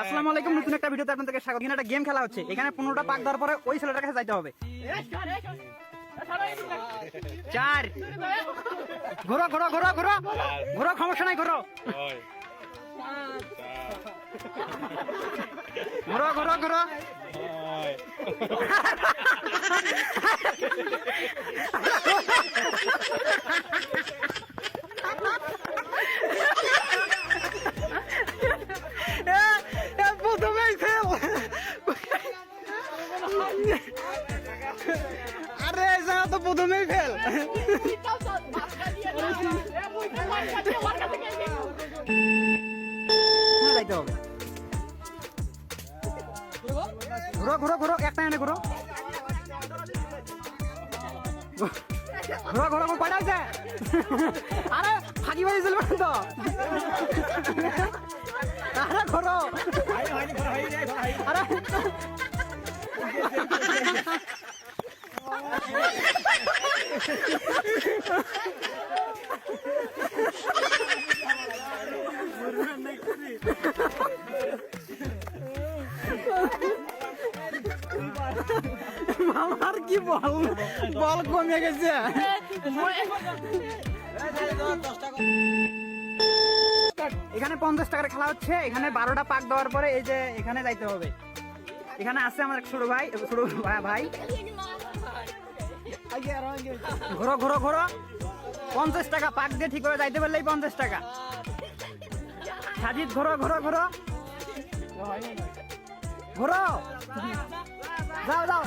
আসসালামু আলাইকুম, নতুন একটা ভিডিওতে আপনাদেরকে স্বাগত। এখানে একটা গেম খেলা হচ্ছে। এখানে 15টা পাক দেওয়ার পরে ওই ছেলেটার কাছে যাইতে হবে। 4 ঘোরো ঘোরো ঘোরো ঘোরো ঘোরো, সমস্যা নাই, ঘোরো ঘোরো ঘোরো ঘোরো। প্রথমেই ফেল। আরে এসা তো প্রথমেই ফেল। যাইতে হবে। ঘুরো ঘুরো ঘুরো, একটা এনে ঘুরো ঘুরো ঘুরো ঘুরো। কয়টা আছে? আরে ফাঁকি বাজি চলবে তো। আরে ঘুরো, আরে আমার কি বল বল কমে গেছে। এখানে 50 টাকার খেলা হচ্ছে। এখানে 12টা পাক দেওয়ার পরে এই যে এখানে যাইতে হবে। এখানে আছে আমার ছোট ভাই, ভাই ঘোরো ঘোরো ঘোরো। 50 টাকা পাক দিয়ে ঠিক করে যাইতে পারলেই 50 টাকা। সাজিদ ঘোরো ঘোরো ঘোরো ঘোরো, যাও যাও।